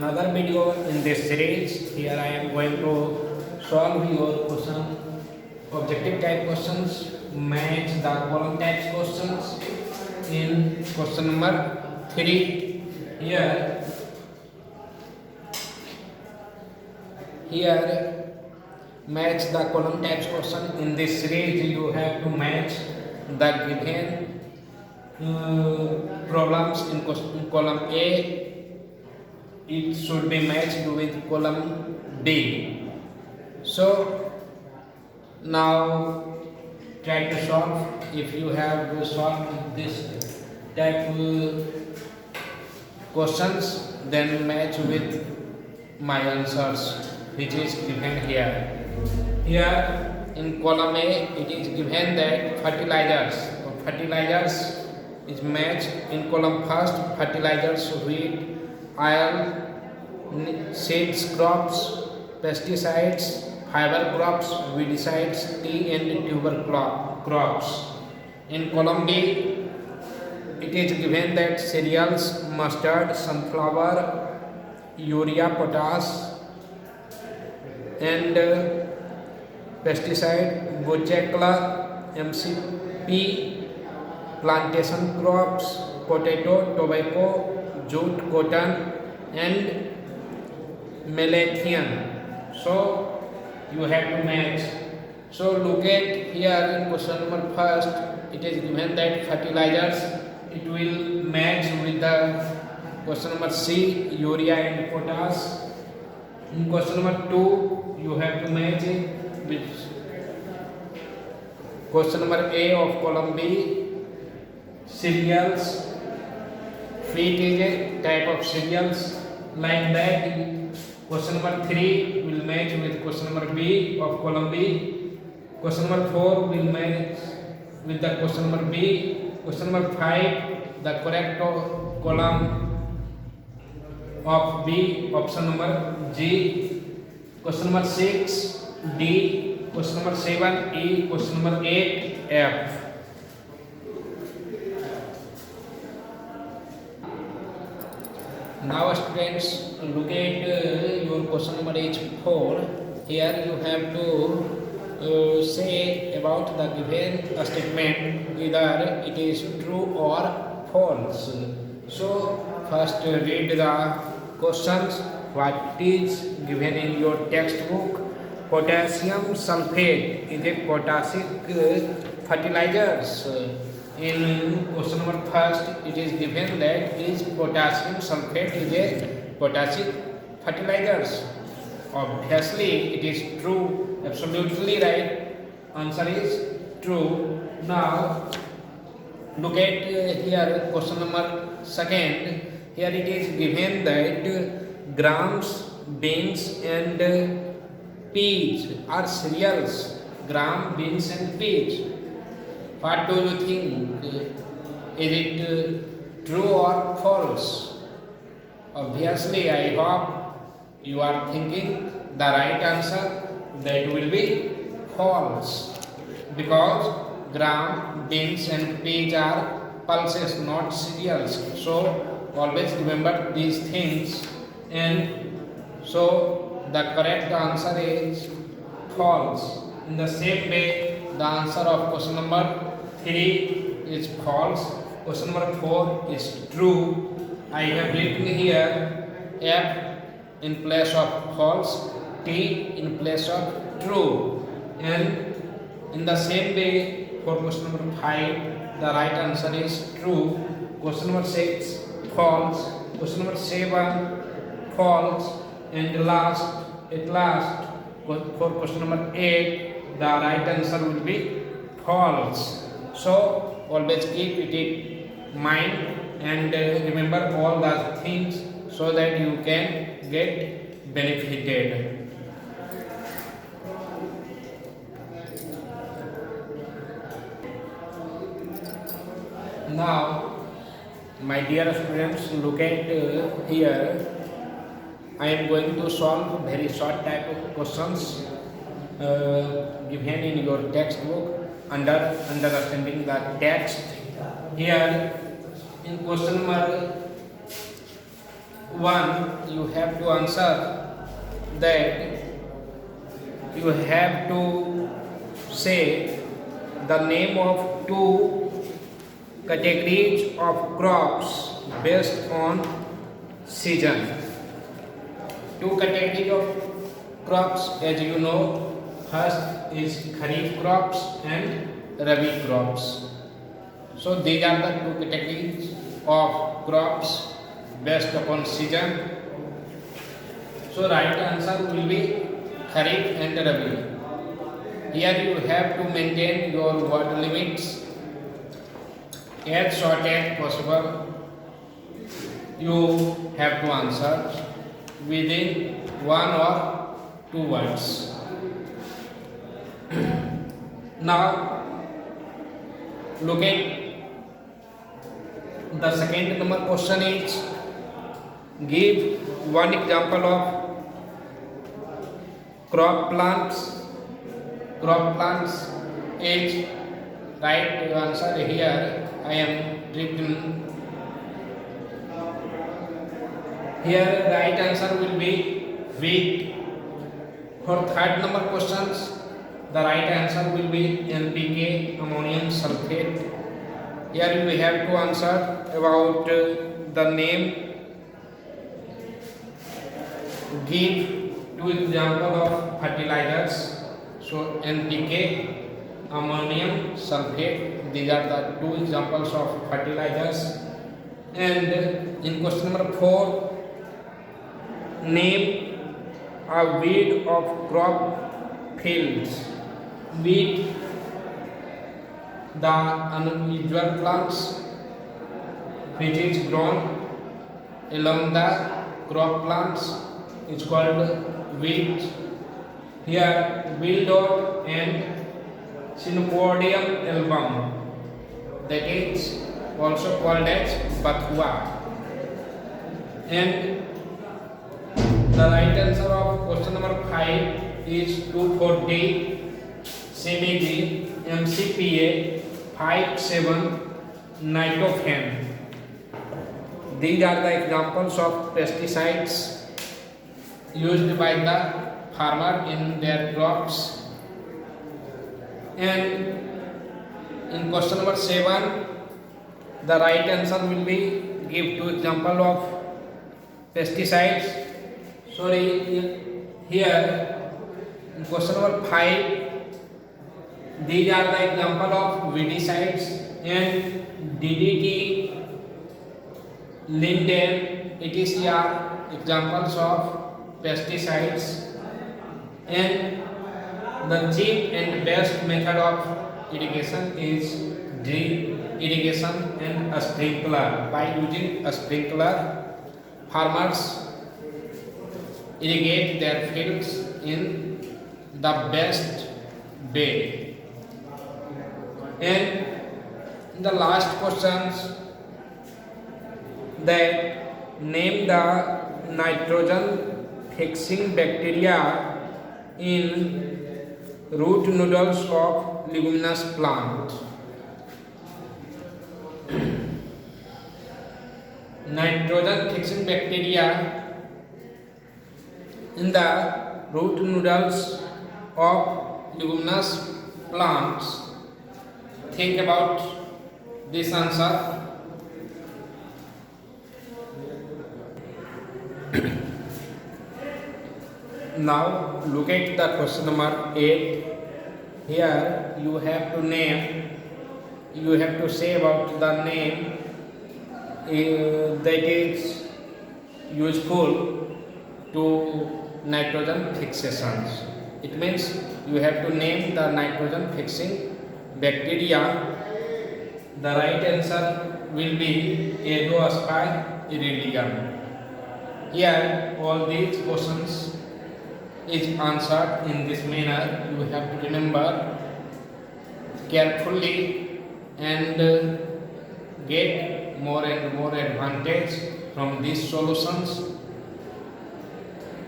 another video in this series. Here I am going to solve your question, objective type questions, match the column type questions in question number 3. Here match the column types question. In this series you have to match the given problems in column A. It should be matched with column B. So now try to solve. If you have solved this type questions, then match with my answers which is given here. Here in column A it is given that fertilizers is matched in column first. Fertilizers, wheat, oil, seeds crops, pesticides, fiber crops, weedicides, tea and tuber crops. In column B it is given that cereals, mustard, sunflower, urea, potash and pesticide, Bochecla, MCP, plantation crops, potato, tobacco, jute, cotton and malathion. So you have to match. So look at here in question number first, it is given that fertilizers, it will match with the question number C, urea and potash. In question number 2 you have to match it with question number A of column B, cereals. Wheat is a type of cereals. Like that, question number 3 will match with question number B of column B. Question number 4 will match with the question number B. Question number 5, the correct column of B, option number G. Question number 6, D. Question number 7, E. Question number 8, F. Now students, look at your question number is 4. Here you have to say about the given statement, either it is true or false. So first read the questions. What is given in your textbook? Potassium sulfate is a potassic fertilizers. In question number first, it is given that is potassium sulfate is a potassic fertilizers. Obviously, it is true. Absolutely right. Answer is true. Now, look at here question number second. Here it is given that grams, beans and peas are cereals. Gram, beans and peas. What do you think? Is it true or false? Obviously, I hope you are thinking the right answer, that will be false, because gram, beans and peas are pulses, not cereals. So always remember these things, and so the correct answer is false. In the same way, the answer of question number 3 is false. Question number 4 is true. I have written here F in place of false, T in place of true. And in the same way, for question number 5, the right answer is true. Question number 6, false. Question number 7, false. And at last, for question number 8, the right answer will be false. So always keep it in mind and remember all the things so that you can get benefited. Now, my dear students, look at here. I am going to solve very short type of questions given in your textbook under understanding the text. Here in question number one, you have to answer that you have to say the name of two categories of crops based on season. Two categories of crops, as you know, first is kharif crops and rabi crops. So these are the two categories of crops based upon season. So right answer will be kharif and rabi. Here you have to maintain your word limits as short as possible. You have to answer within one or two words. Now look at the second number question is give one example of crop plants. Crop plants is right answer here. I am written here. Right answer will be wheat. For third number questions, the right answer will be NPK, ammonium sulfate. Here we have to answer about the name. Give two example of fertilizers. So NPK, ammonium sulfate, these are the two examples of fertilizers. And in question number 4, name a weed of crop fields. Weed, the unusual plants which is grown along the crop plants is called weed. Here Wildort and Synopodium album, that is also called as Bathua. And the right answer of question number 5 is 240 CBG MCPA 57 Nitrophen. These are the examples of pesticides used by the farmer in their crops. And in question number 7, the right answer will be give two example of pesticides. Sorry, here in question number 5, these are the example of weedicides and DDT, linden, etc. examples of pesticides. And the cheap and best method of irrigation is drip irrigation and a sprinkler. By using a sprinkler, farmers irrigate their fields in the best way. And the last questions, that name the nitrogen fixing bacteria in root noodles of leguminous plant. Nitrogen fixing bacteria in the root noodles of leguminous plants. Think about this answer. Now look at the question number 8. Here you have to name, you have to say about the name that is useful to nitrogen fixations. It means you have to name the nitrogen fixing bacteria. The right answer will be Azoospermillus iridium. Here all these questions is answered in this manner. You have to remember carefully and get more and more advantage from these solutions.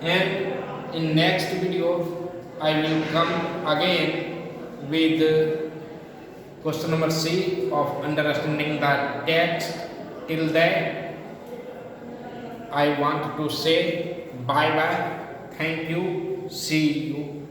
And in next video I will come again with question number C of understanding the text. Till then I want to say bye bye. Thank you. See you.